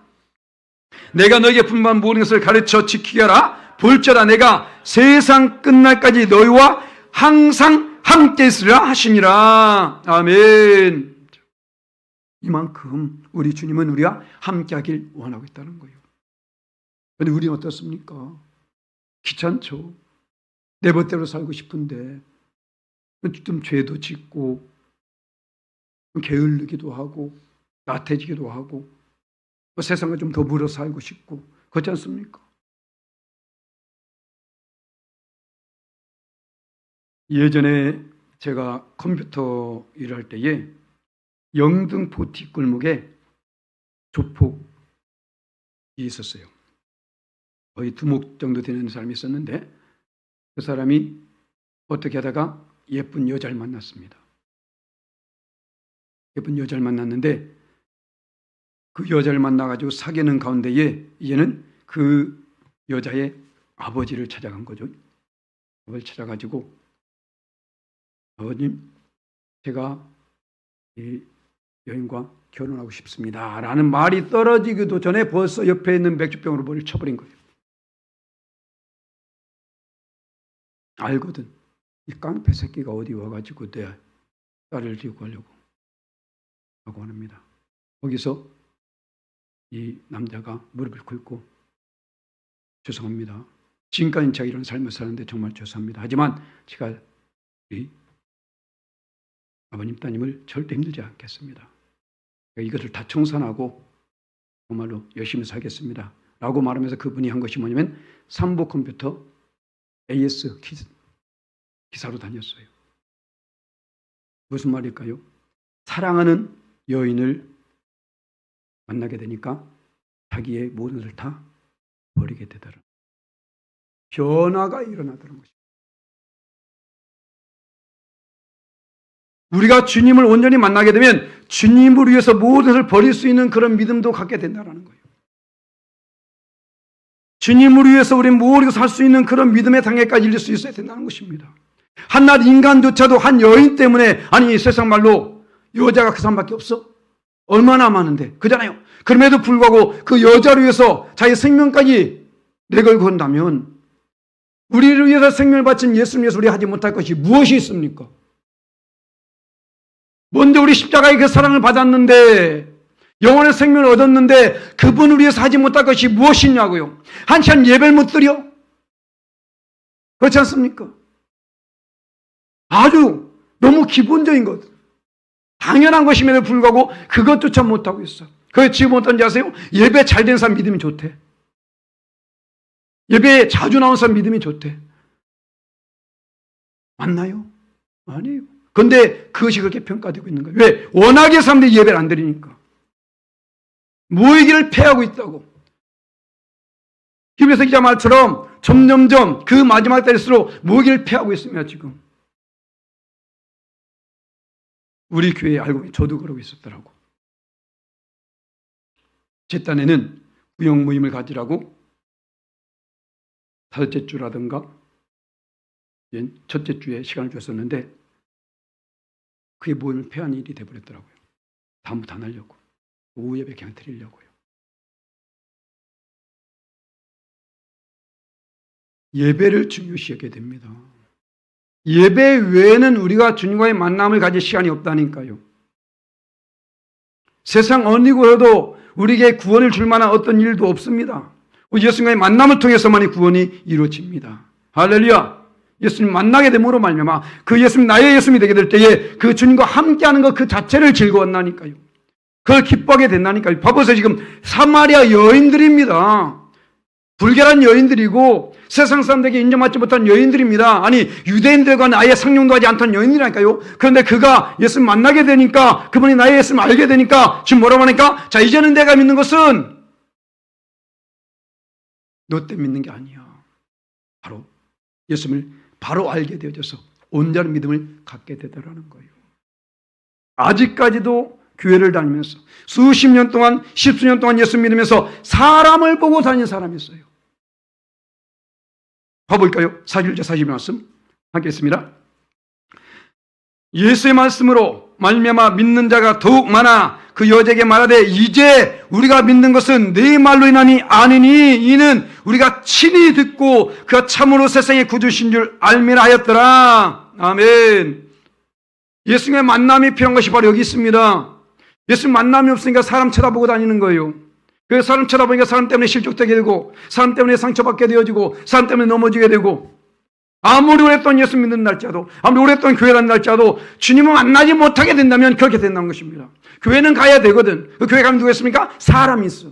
Speaker 1: 내가 너에게 분부한 모든 것을 가르쳐 지키게 하라. 볼지어다 내가 세상 끝날까지 너희와 항상 함께 있으리라 하시니라. 아멘. 이만큼 우리 주님은 우리와 함께 하길 원하고 있다는 거예요. 그런데 우리는 어떻습니까? 귀찮죠. 내 멋대로 살고 싶은데 좀 죄도 짓고 게을르기도 하고 나태해지기도 하고 세상을 좀 더 물어 살고 싶고 그렇지 않습니까? 예전에 제가 컴퓨터 일할 때에 영등포 뒷골목에 조폭이 있었어요. 거의 두목 정도 되는 사람이 있었는데 그 사람이 어떻게 하다가 예쁜 여자를 만났습니다. 예쁜 여자를 만났는데 그 여자를 만나가지고 사귀는 가운데에 이제는 그 여자의 아버지를 찾아간 거죠. 아버지를 찾아가지고 아버님, 제가 이 여인과 결혼하고 싶습니다 라는 말이 떨어지기도 전에 벌써 옆에 있는 맥주병으로 머리를 쳐버린 거예요. 알거든. 이 깡패 새끼가 어디 와가지고 내 딸을 데리고 가려고 하고 합니다. 거기서 이 남자가 무릎을 꿇고 죄송합니다. 지금까지 제가 이런 삶을 사는데 정말 죄송합니다. 하지만 제가 이 아버님 따님을 절대 힘들지 않겠습니다. 이것을 다 청산하고 정말로 열심히 살겠습니다 라고 말하면서 그분이 한 것이 뭐냐면 삼보 컴퓨터 AS 기사로 다녔어요. 무슨 말일까요? 사랑하는 여인을 만나게 되니까 자기의 모든 것을 다 버리게 되더라. 변화가 일어나더라는 것입니다. 우리가 주님을 온전히 만나게 되면 주님을 위해서 모든 것을 버릴 수 있는 그런 믿음도 갖게 된다는 거예요. 주님을 위해서 우리 모든 것을 살 수 있는 그런 믿음의 단계까지 이를 수 있어야 된다는 것입니다. 한낱 인간조차도 한 여인 때문에, 아니 세상 말로 여자가 그 사람밖에 없어? 얼마나 많은데, 그잖아요. 그럼에도 불구하고 그 여자를 위해서 자기 생명까지 내걸고 한다면 우리를 위해서 생명을 바친 예수님 위해서 우리 하지 못할 것이 무엇이 있습니까? 먼저 우리 십자가의 그 사랑을 받았는데, 영원의 생명을 얻었는데 그분을 위해서 하지 못할 것이 무엇이냐고요. 한 시간 예배를 못 드려? 그렇지 않습니까? 아주 너무 기본적인 것, 당연한 것임에도 불구하고 그것조차 못하고 있어. 그게 지금 어떤지 아세요? 예배 잘 된 사람 믿음이 좋대. 예배에 자주 나온 사람 믿음이 좋대. 맞나요? 아니에요. 그런데 그것이 그렇게 평가되고 있는 거예요. 왜? 워낙에 사람들이 예배를 안 드리니까. 모이기를 패하고 있다고. 히브리서 기자 말처럼 점점점 그 마지막 때일수록 모이기를 패하고 있습니다. 지금 우리 교회에 알고 보니 저도 그러고 있었더라고. 제 딴에는 구역 모임을 가지라고 다섯째 주라든가 첫째 주에 시간을 줬었는데 그게 모임을 패한 일이 돼버렸더라고요. 다음부터 안 하려고. 오후 예배 그냥 드리려고요. 예배를 중요시 여겨야 됩니다. 예배 외에는 우리가 주님과의 만남을 가질 시간이 없다니까요. 세상 어느 곳에도 우리에게 구원을 줄 만한 어떤 일도 없습니다. 우리 예수님과의 만남을 통해서만이 구원이 이루어집니다. 할렐루야. 예수님 만나게 됨으로 말미암아 그 예수님 나의 예수님이 되게 될 때에 그 주님과 함께하는 것 그 자체를 즐거웠나니까요. 그걸 기뻐하게 된다니까요. 봐보세요. 지금 사마리아 여인들입니다. 불결한 여인들이고 세상 사람들에게 인정받지 못한 여인들입니다. 아니 유대인들과는 아예 상종도 하지 않던 여인이라니까요. 그런데 그가 예수님 만나게 되니까 그분이 나의 예수님을 알게 되니까 지금 뭐라고 하니까 자 이제는 내가 믿는 것은 너 때문에 믿는 게 아니야. 바로 예수님을 바로 알게 되어져서 온전한 믿음을 갖게 되더라는 거예요. 아직까지도 교회를 다니면서 수십 년 동안 십수년 동안 예수 믿으면서 사람을 보고 다니는 사람이 있어요. 봐볼까요? 41절 42 말씀 함께 있습니다. 예수의 말씀으로 말미암아 믿는 자가 더욱 많아 그 여자에게 말하되 이제 우리가 믿는 것은 네 말로 인하니 아니니 이는 우리가 친히 듣고 그가 참으로 세상의 구주신 줄 알미라 하였더라. 아멘. 예수님의 만남이 필요한 것이 바로 여기 있습니다. 예수님 만남이 없으니까 사람 쳐다보고 다니는 거예요. 그래서 사람 쳐다보니까 사람 때문에 실족되게 되고 사람 때문에 상처받게 되어지고 사람 때문에 넘어지게 되고 아무리 오랫동안 예수 믿는 날짜도 아무리 오랫동안 교회 다니는 날짜도 주님을 만나지 못하게 된다면 그렇게 된다는 것입니다. 교회는 가야 되거든. 그 교회 가면 누가 있습니까? 사람이 있어.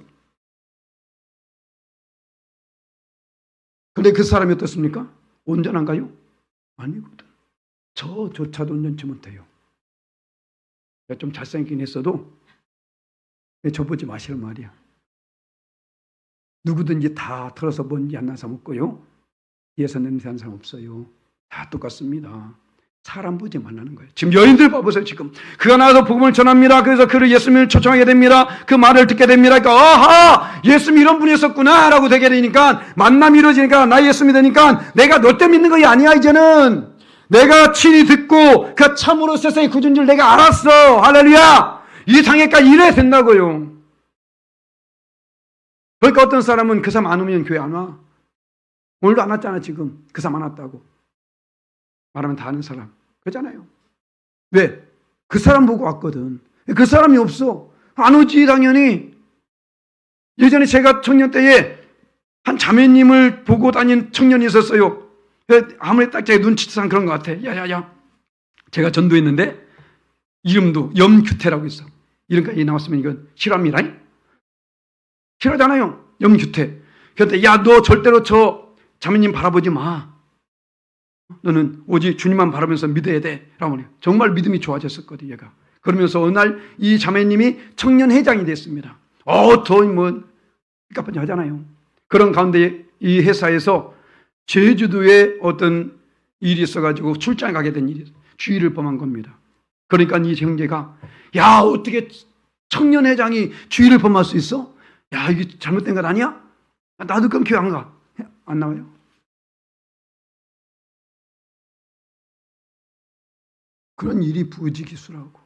Speaker 1: 근데 그 사람이 어떻습니까? 온전한가요? 아니거든. 저조차도 온전치 못해요. 내가 좀 잘생기긴 했어도 저보지 마시란 말이야. 누구든지 다 털어서 먼지 안 난 사람 없고요. 뒤에서 냄새 한 사람 없어요. 다 똑같습니다. 사람 보지 말라는 거예요. 지금 여인들 봐보세요. 지금 그가 나와서 복음을 전합니다. 그래서 그를 예수님을 초청하게 됩니다. 그 말을 듣게 됩니다. 그러니까 아하 예수님 이런 분이었었구나 라고 되게 되니까 만남이 이루어지니까 나 예수님이 되니까 내가 너 때문에 믿는 것이 아니야. 이제는 내가 친히 듣고 그 참으로 세상에 구준 줄 내가 알았어. 할렐루야. 이 상해까지 이래야 된다고요. 그러니까 어떤 사람은 그 사람 안 오면 교회 안 와. 오늘도 안 왔잖아 지금. 그 사람 안 왔다고. 말하면 다 아는 사람. 그러잖아요. 왜? 그 사람 보고 왔거든. 그 사람이 없어. 안 오지 당연히. 예전에 제가 청년 때에 한 자매님을 보고 다닌 청년이 있었어요. 아무리 딱 제 눈치상 그런 것 같아. 야야야. 제가 전도했는데 이름도 염규태라고 있어. 이름까지 나왔으면 이건 실화입니다. 실화잖아요. 염규태. 그런데 야 너 절대로 저 자매님 바라보지 마. 너는 오직 주님만 바라면서 믿어야 돼. 라고 해요. 정말 믿음이 좋아졌었거든 얘가. 그러면서 어느 날 이 자매님이 청년회장이 됐습니다. 더 뭐 깜깜하잖아요. 그런 가운데 이 회사에서 제주도에 어떤 일이 있어가지고 출장에 가게 된 일이 주의를 범한 겁니다. 그러니까 이 형제가 야 어떻게 청년회장이 주의를 범할 수 있어? 야 이게 잘못된 것 아니야? 나도 그럼 교회 안 가. 안 나와요. 그런 일이 부지기수라고.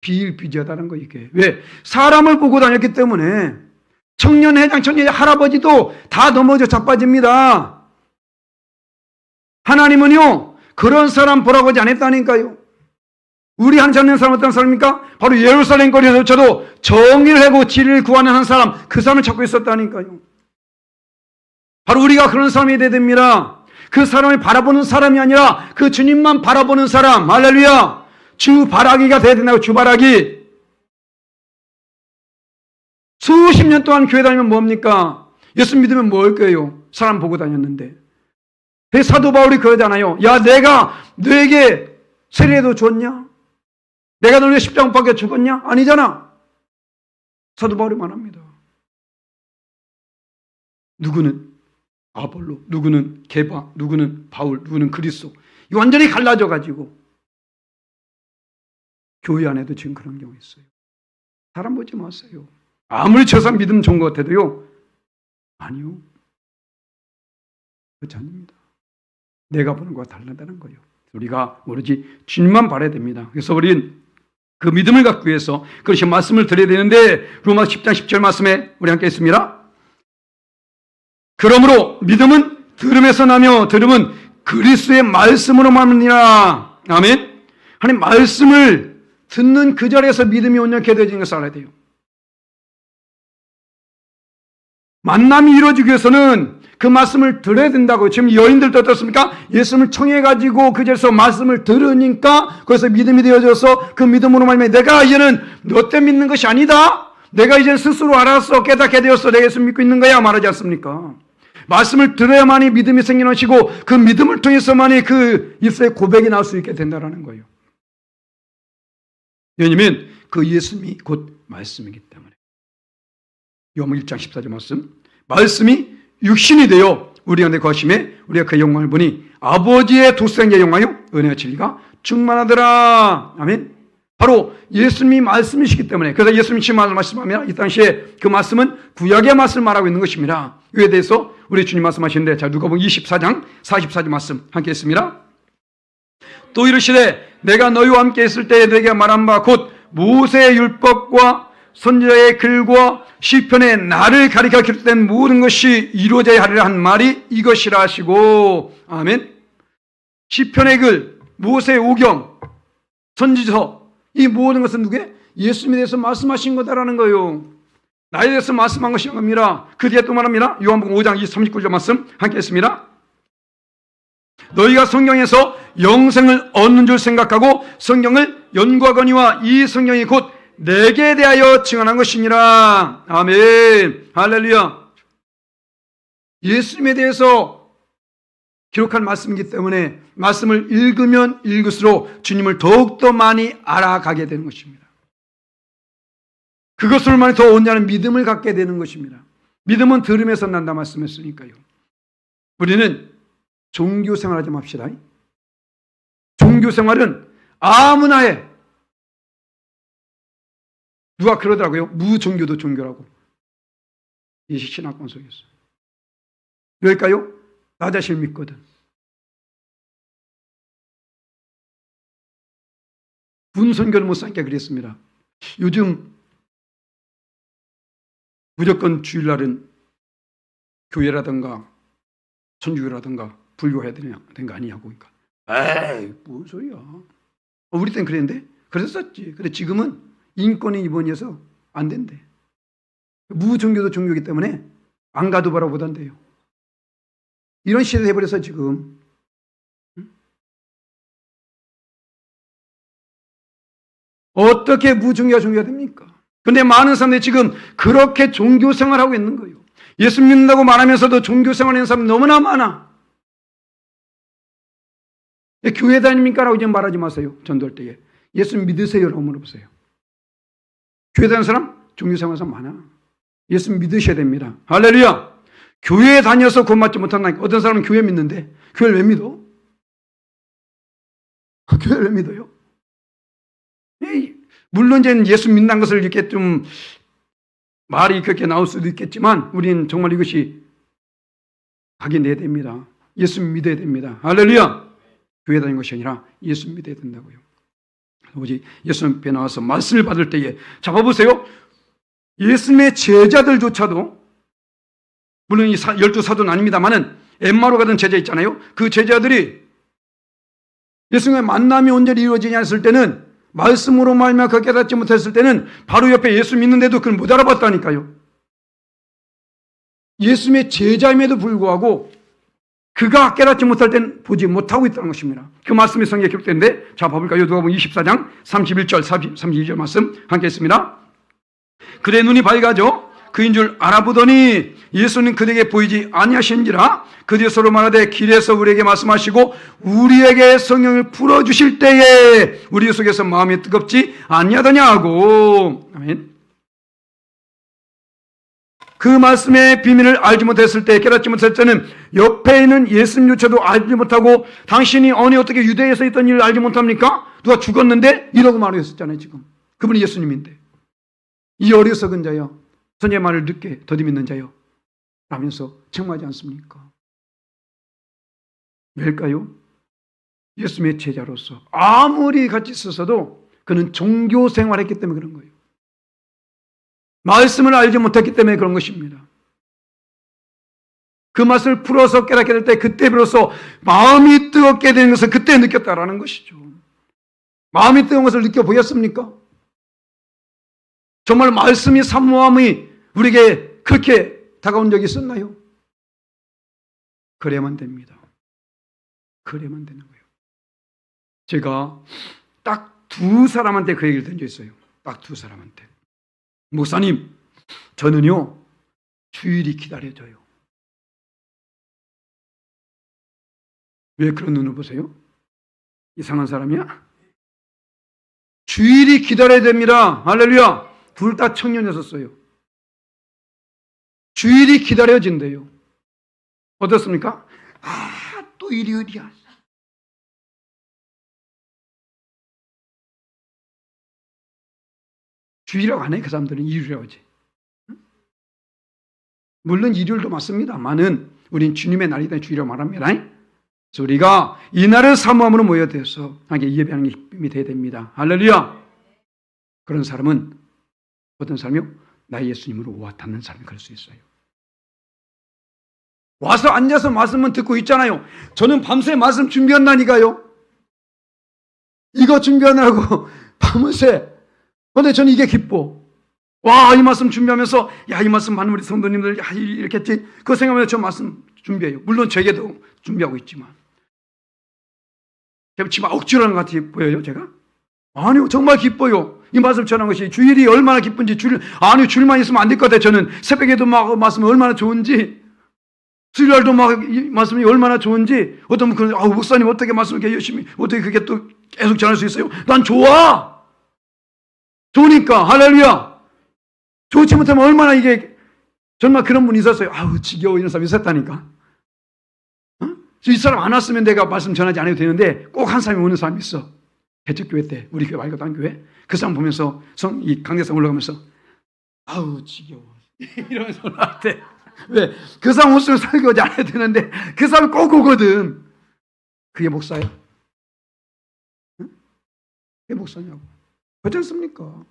Speaker 1: 비일비재하다는 거 이게. 왜? 사람을 보고 다녔기 때문에 청년회장, 할아버지도 다 넘어져 자빠집니다. 하나님은요 그런 사람 보라고 하지 않았다니까요. 우리 한 찾는 사람 어떤 사람입니까? 바로 예루살렘 거리에서조차도 정의를 하고 진리를 구하는 한 사람, 그 사람을 찾고 있었다니까요. 바로 우리가 그런 사람이 돼야 됩니다. 그 사람을 바라보는 사람이 아니라 그 주님만 바라보는 사람. 할렐루야. 주바라기가 돼야 된다고. 주바라기. 수십 년 동안 교회 다니면 뭡니까? 예수 믿으면 뭘 거예요? 사람 보고 다녔는데. 사도 바울이 그러잖아요. 야 내가 너에게 세례도 줬냐? 내가 너에게 십자가 못 박혀 죽었냐? 아니잖아. 사도 바울이 말합니다. 누구는 아볼로, 누구는 게바, 누구는 바울, 누구는 그리스도. 완전히 갈라져가지고 교회 안에도 지금 그런 경우 있어요. 사람 보지 마세요. 아무리 저 사람 믿음 좋은 것 같아도요. 아니요. 그렇지 않습니다. 내가 보는 것과 달라다는 거예요. 우리가 오로지 주님만 바라야 됩니다. 그래서 우리는 그 믿음을 갖기 위해서 그것이 말씀을 드려야 되는데 로마서 10장 10절 말씀에 우리 함께 있습니다. 그러므로 믿음은 들음에서 나며 들음은 그리스도의 말씀으로 말미니라. 아멘. 하나님 말씀을 듣는 그 자리에서 믿음이 온전케 되어지는 것을 알아야 돼요. 만남이 이루어지기 위해서는 그 말씀을 들어야 된다고. 지금 여인들도 어떻습니까? 예수님을 청해가지고 그 자리에서 말씀을 들으니까 거기서 믿음이 되어져서 그 믿음으로 말미암아 내가 이제는 너 때문에 믿는 것이 아니다. 내가 이제 스스로 알았어. 깨닫게 되었어. 내가 예수 믿고 있는 거야. 말하지 않습니까? 말씀을 들어야만이 믿음이 생기는 것이고 그 믿음을 통해서만이 그 입술의 고백이 나올 수 있게 된다는 거예요. 왜냐하면 그 예수님이 곧 말씀이기 때문에. 요한복음 1장 14절 말씀. 말씀이 육신이 되어 우리 안에 거하심에 우리가 그 영광을 보니 아버지의 독생자의 영광이요 은혜와 진리가 충만하더라. 아멘. 바로 예수님이 말씀이시기 때문에. 그래서 예수님이 말씀하면 이 당시에 그 말씀은 구약의 말씀을 말하고 있는 것입니다. 이에 대해서 우리 주님 말씀하시는데 자 누가복음 24장 44절 말씀 함께 했습니다. 또 이르시되 내가 너희와 함께 있을 때에 내게 말한 바 곧 모세의 율법과 선지자의 글과 시편에 나를 가리켜 기록된 모든 것이 이루어져야 하리라 한 말이 이것이라 하시고. 아멘. 시편의 글, 모세의 오경, 선지서 이 모든 것은 누구의? 예수님에 대해서 말씀하신 거다라는 거예요. 나에 대해서 말씀한 것이 겁니다. 그 뒤에 또 말합니다. 요한복음 5장 39절 말씀 함께 했습니다. 너희가 성경에서 영생을 얻는 줄 생각하고 성경을 연구하거니와 이 성경이 곧 내게 대하여 증언한 것이니라. 아멘. 할렐루야. 예수님에 대해서 기록한 말씀이기 때문에 말씀을 읽으면 읽을수록 주님을 더욱더 많이 알아가게 되는 것입니다. 그것으로만 더 온전한 믿음을 갖게 되는 것입니다. 믿음은 들음에서 난다 말씀했으니까요. 우리는 종교생활하지 맙시다. 종교생활은 아무나 해. 누가 그러더라고요. 무종교도 종교라고. 이 신학관 속에서. 왜일까요? 나 자신을 믿거든. 분선교를 못 삼게 그랬습니다. 요즘 무조건 주일날은 교회라든가 천주교라든가 불교해야 되는 거 아니냐고. 그러니까 에이 무슨 소리야. 우리 때는 그랬는데 그랬었지. 근데 지금은 인권의 입원이어서 안 된대. 무종교도 종교이기 때문에 안 가도 바라 못한대요. 이런 시대가 돼버려서 지금. 어떻게 무종교가 종교가 됩니까? 근데 많은 사람들이 지금 그렇게 종교 생활하고 있는 거예요. 예수 믿는다고 말하면서도 종교 생활하는 사람이 너무나 많아. 교회 다닙니까? 라고 이제 말하지 마세요. 전도할 때에. 예수 믿으세요? 라고 물어보세요. 교회 다니는 사람? 종교 생활하는 사람 많아. 예수 믿으셔야 됩니다. 할렐루야! 교회에 다녀서 구원받지 못한다니까. 어떤 사람은 교회 믿는데 교회를 왜 믿어? 교회를 왜 믿어요? 물론 이제 예수 믿는 것을 이렇게 좀 말이 그렇게 나올 수도 있겠지만 우리는 정말 이것이 각인돼야 됩니다. 예수 믿어야 됩니다. 할렐루야! 교회 다니는 것이 아니라 예수 믿어야 된다고요. 오직 예수 앞에 나와서 말씀을 받을 때에 잡아보세요. 예수님의 제자들조차도 물론 이 12사도는 아닙니다만은 엠마로 가던 제자 있잖아요. 그 제자들이 예수님의 만남이 온전히 이루어지냐 했을 때는 말씀으로 말미암아 그 깨닫지 못했을 때는 바로 옆에 예수 믿는데도 그걸 못 알아봤다니까요. 예수님의 제자임에도 불구하고 그가 깨닫지 못할 때는 보지 못하고 있다는 것입니다. 그 말씀이 성경에 기록되는데 자 봐볼까요? 누가복음 24장 31절 32절 말씀 함께 했습니다. 그의 눈이 밝아져 그인 줄 알아보더니 예수는 그에게 보이지 아니하신지라 그들이 서로 말하되 길에서 우리에게 말씀하시고 우리에게 성령을 풀어주실 때에 우리 속에서 마음이 뜨겁지 아니하더냐 하고. 아멘. 그 말씀의 비밀을 알지 못했을 때 깨닫지 못했을 때는 옆에 있는 예수님조차도 알지 못하고 당신이 어떻게 유대에서 있던 일을 알지 못합니까? 누가 죽었는데 이러고 말했었잖아요. 지금 그분이 예수님인데 이 어리석은 자여 선지의 말을 늦게 더디 믿는 자여 라면서 책망하지 않습니까? 왜일까요? 예수님의 제자로서 아무리 같이 있었어도 그는 종교 생활했기 때문에 그런 거예요. 말씀을 알지 못했기 때문에 그런 것입니다. 그 맛을 풀어서 깨닫게 될 때 그때 비로소 마음이 뜨겁게 되는 것을 그때 느꼈다라는 것이죠. 마음이 뜨거운 것을 느껴보셨습니까? 정말 말씀이 사모함이 우리에게 그렇게 다가온 적이 있었나요? 그래야만 됩니다. 그래야만 되는 거예요. 제가 딱 두 사람한테 그 얘기를 든 적 있어요. 딱 두 사람한테. 목사님, 저는요, 주일이 기다려져요. 왜 그런 눈을 보세요? 이상한 사람이야? 주일이 기다려야 됩니다. 할렐루야. 둘 다 청년이었어요. 주일이 기다려진대요. 어떻습니까? 또 일요일이야. 주일이라고 안 해. 그 사람들은 일요일이라고 하지. 물론 일요일도 맞습니다만은 우린 주님의 날이다 주일이라고 말합니다. 그래서 우리가 이 날을 사모함으로 모여들어서 하게 예배하는 게 힘이 돼야 됩니다. 할렐루야. 그런 사람은 어떤 사람이요? 나 예수님으로 와 닿는 사람이 그럴 수 있어요. 와서 앉아서 말씀만 듣고 있잖아요. 저는 밤새 말씀 준비한다니까요. 이거 준비하느라고 밤새. 그런데 저는 이게 기뻐. 와, 이 말씀 준비하면서 야, 이 말씀 많은 우리 성도님들 야, 이렇게 했지. 그거 생각하면서 저 말씀 준비해요. 물론 저에게도 준비하고 있지만. 제가 지금 억지로 하는 것 같이 보여요, 제가? 아니요, 정말 기뻐요. 이 말씀 전하는 것이 주일이 얼마나 기쁜지 주일만 있으면 안 될 것 같아요. 저는 새벽에도 막 말씀이 얼마나 좋은지 수요일날도 막 이 말씀이 얼마나 좋은지 어떤 분은 목사님 어떻게 말씀을 이렇게 열심히 어떻게 그게 또 계속 전할 수 있어요? 난 좋아. 좋으니까 할렐루야. 좋지 못하면 얼마나 이게 정말 그런 분이 있었어요. 지겨워 이런 사람이 있었다니까. 이 사람 안 왔으면 내가 말씀 전하지 않아도 되는데 꼭 한 사람이 오는 사람이 있어. 개척교회 때 우리 교회 말고 다른 교회 그 사람 보면서 이 강대상 올라가면서 지겨워 이러면서 나한테 왜? 그 사람 없으면 설교하지 않아야 되는데 그 사람 꼭 오거든. 그게 목사예요? 왜 목사냐고. 그렇지 않습니까?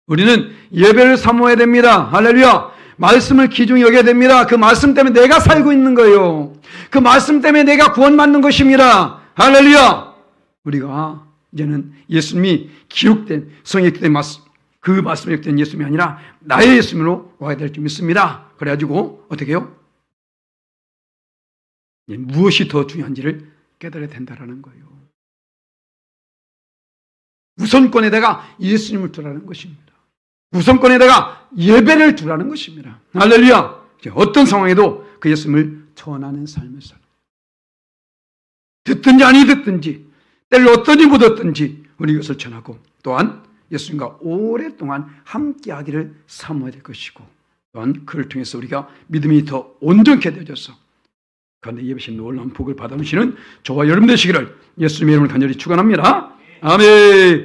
Speaker 1: 우리는 예배를 사모해야 됩니다. 할렐루야. 말씀을 귀중히 여겨야 됩니다. 그 말씀 때문에 내가 살고 있는 거예요. 그 말씀 때문에 내가 구원받는 것입니다. 할렐루야. 우리가 이제는 예수님이 기록된 성경에 기록된 말씀, 그 말씀에 기록된 예수님이 아니라 나의 예수님으로 와야 될 줄 믿습니다. 그래가지고 어떻게 해요? 무엇이 더 중요한지를 깨달아야 된다는 거예요. 우선권에다가 예수님을 두라는 것입니다. 우선권에다가 예배를 두라는 것입니다. 할렐루야. 어떤 상황에도 그 예수님을 전하는 삶을 살아. 듣든지 아니 듣든지, 때를 얻든지 못 얻든지 우리 이것을 전하고, 또한 예수님과 오랫동안 함께하기를 사모해야 될 것이고, 또한 그를 통해서 우리가 믿음이 더 온전케 되어져서 그런데 예배신 놀라운 복을 받아오시는 저와 여러분 되시기를 예수님의 이름으로 간절히 축원합니다. 아멘.